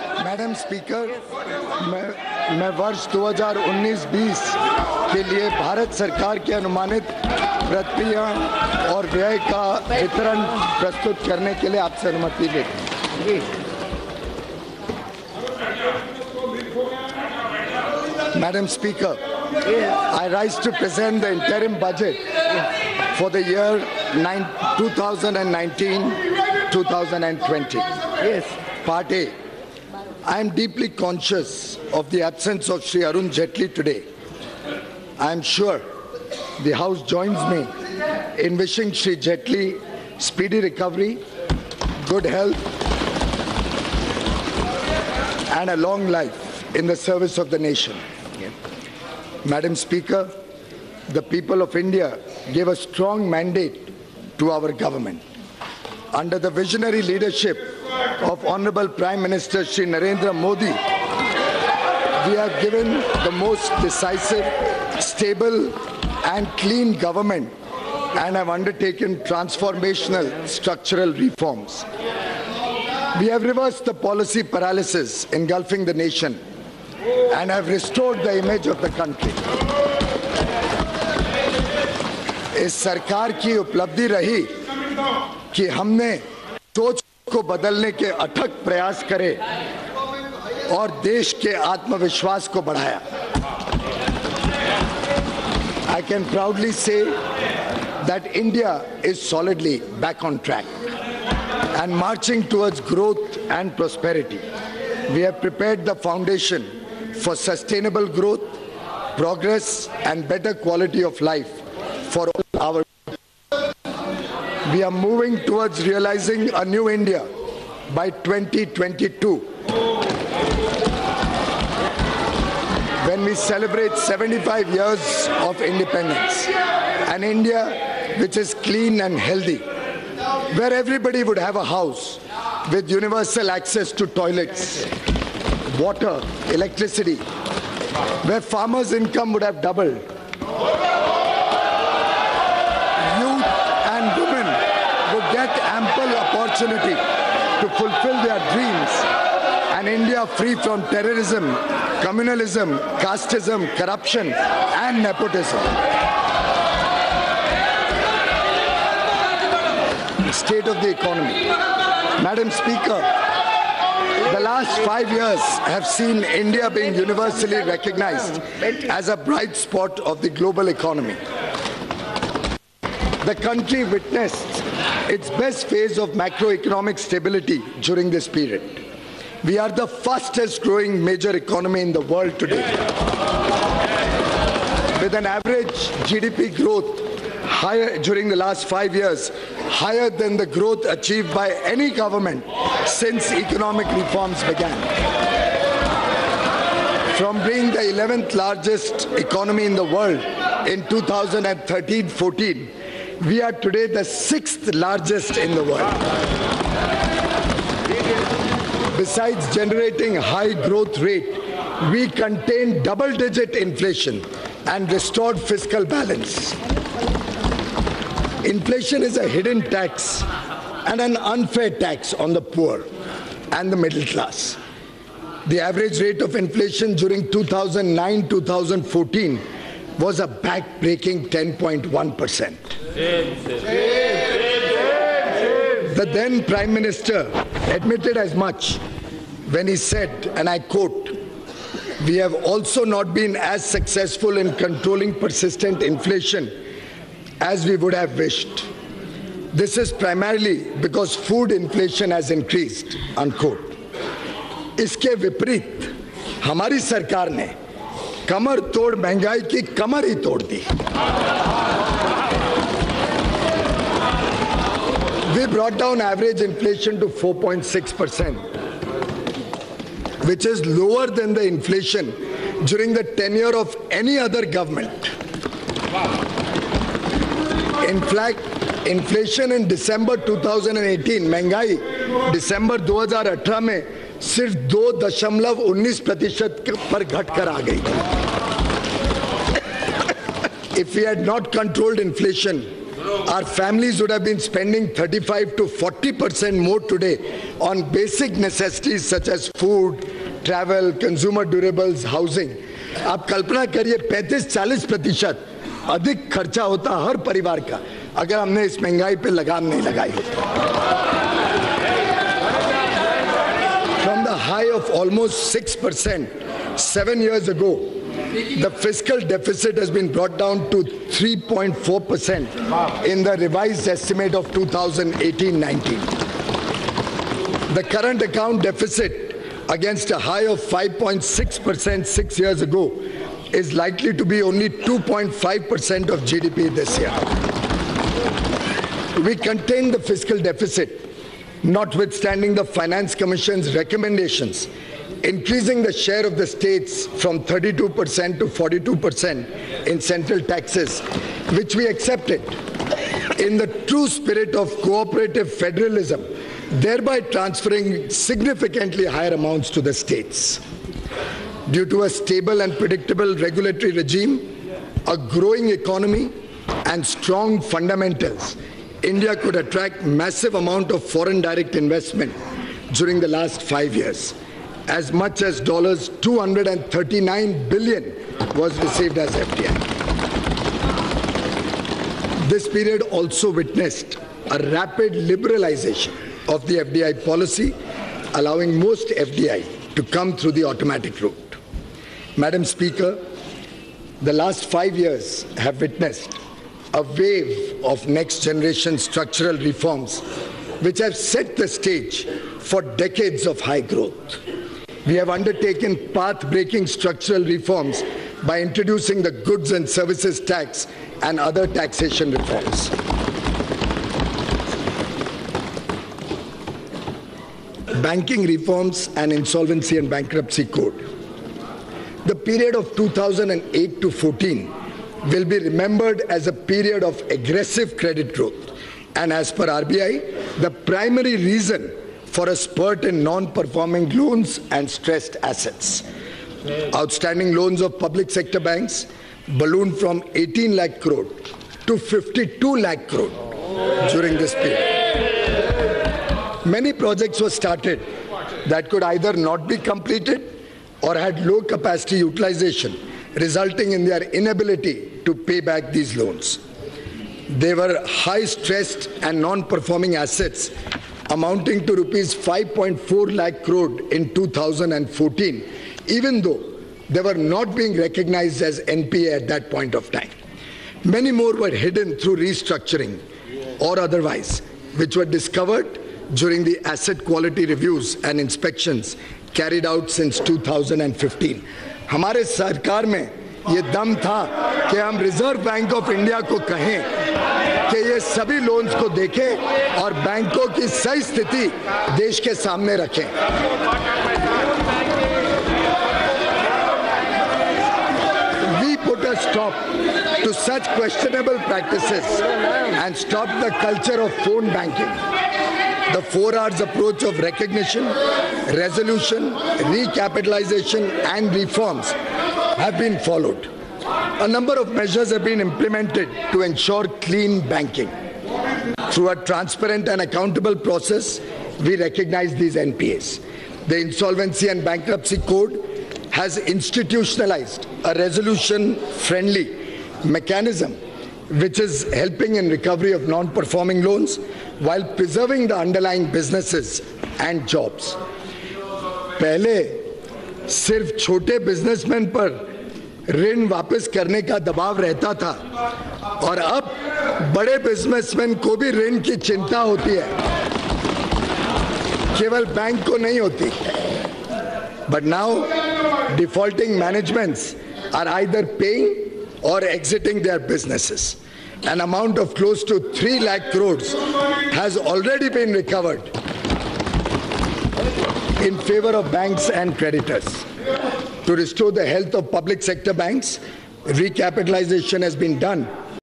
Madam speaker, मैं वर्ष 2019-20 के लिए भारत सरकार की अनुमानित प्रक्रिया और व्यय का वितरण प्रस्तुत करने के लिए आपसे अनुमति लेता हूं। Madam Speaker, I rise to present the interim budget for the year 2019-2020. Yes. Part A. I am deeply conscious of the absence of Shri Arun Jaitley today. I am sure the House joins me in wishing Shri Jaitley speedy recovery, good health, and a long life in the service of the nation. Madam Speaker, the people of India gave a strong mandate to our government. Under the visionary leadership of Honorable Prime Minister Shri Narendra Modi, we have given the most decisive, stable and clean government and have undertaken transformational structural reforms. We have reversed the policy paralysis engulfing the nation and have restored the image of the country. इस सरकार की उपलब्धि रही कि हमने सोच को बदलने के अथक प्रयास करे और देश के आत्मविश्वास को बढ़ाया. I can proudly say that India is solidly back on track and marching towards growth and prosperity. We have prepared the foundation for sustainable growth, progress and better quality of life for all our. We are moving towards realizing a new India by 2022, when we celebrate 75 years of independence. An India which is clean and healthy, where everybody would have a house with universal access to toilets, water, electricity, where farmers' income would have doubled. Youth and women would get ample opportunity to fulfill their dreams. An India free from terrorism, communalism, casteism, corruption and nepotism. State of the economy. Madam Speaker, the last 5 years have seen India being universally recognized as a bright spot of the global economy. The country witnessed its best phase of macroeconomic stability during this period. We are the fastest growing major economy in the world today, with an average GDP growth higher during the last 5 years, higher than the growth achieved by any government since economic reforms began. From being the 11th largest economy in the world in 2013-14, we are today the 6th largest in the world. Besides generating high growth rate, we contained double-digit inflation and restored fiscal balance. Inflation is a hidden tax and an unfair tax on the poor and the middle class. The average rate of inflation during 2009-2014 was a back-breaking 10.1%. The then Prime Minister admitted as much when he said, and I quote, "We have also not been as successful in controlling persistent inflation as we would have wished. This is primarily because food inflation has increased," unquote. इसके विपरीत हमारी सरकार ने कमर तोड़ महंगाई की कमर ही तोड़ दी. We brought down average inflation to 4.6%, which is lower than the inflation during the tenure of any other government. In fact, inflation in December 2018, महंगाई दिसंबर 2018 में सिर्फ 2.19% पर घटकर आ गई. If we had not controlled inflation, our families would have been spending 35 to 40% more today on basic necessities such as food, travel, consumer durables, housing. आप कल्पना करिए 35-40% अधिक खर्चा होता हर परिवार का अगर हमने इस महंगाई पे लगाम नहीं लगाई होती. From the high of almost 6% 7 years ago, the fiscal deficit has been brought down to 3.4% in the revised estimate of 2018-19. The current account deficit against a high of 5.6% 6 years ago is likely to be only 2.5% of GDP this year. We contained the fiscal deficit, notwithstanding the Finance Commission's recommendations, increasing the share of the states from 32% to 42% in central taxes, which we accepted in the true spirit of cooperative federalism, thereby transferring significantly higher amounts to the states. Due to a stable and predictable regulatory regime, a growing economy, and strong fundamentals, India could attract massive amount of foreign direct investment during the last 5 years. As much as $239 billion was received as FDI. This period also witnessed a rapid liberalization of the FDI policy, allowing most FDI to come through the automatic route. Madam Speaker, the last 5 years have witnessed a wave of next-generation structural reforms which have set the stage for decades of high growth. We have undertaken path-breaking structural reforms by introducing the goods and services tax and other taxation reforms. Banking reforms and insolvency and bankruptcy code. The period of 2008 to 14 will be remembered as a period of aggressive credit growth, and as per RBI, the primary reason for a spurt in non-performing loans and stressed assets. Outstanding loans of public sector banks ballooned from 18 lakh crore to 52 lakh crore during this period. Many projects were started that could either not be completed or had low capacity utilization, resulting in their inability to pay back these loans. They were high stressed and non-performing assets amounting to rupees 5.4 lakh crore in 2014, even though they were not being recognized as NPA at that point of time. Many more were hidden through restructuring or otherwise, which were discovered during the asset quality reviews and inspections carried out since 2015. हमारे सरकार में ये दम था कि हम reserve bank of India को कहें कि ये सभी लोन्स को देखें और बैंकों की सही स्थिति देश के सामने रखें. We put a stop to such questionable practices and stopped the culture of phone banking. The 4 R's approach of recognition, resolution, recapitalization and reforms have been followed. A number of measures have been implemented to ensure clean banking. Through a transparent and accountable process, we recognize these NPAs. The Insolvency and Bankruptcy Code has institutionalized a resolution-friendly mechanism which is helping in recovery of non-performing loans while preserving the underlying businesses and jobs. पहले सिर्फ छोटे businessman पर ऋण वापस करने का दबाव रहता था और अब बड़े बिजनेसमैन को भी ऋण की चिंता होती है, केवल बैंक को नहीं होती. But now defaulting managements are either paying or exiting their businesses. An amount of close to 3 lakh crores has already been recovered in favor of banks and creditors. To restore the health of public sector banks, recapitalization has been done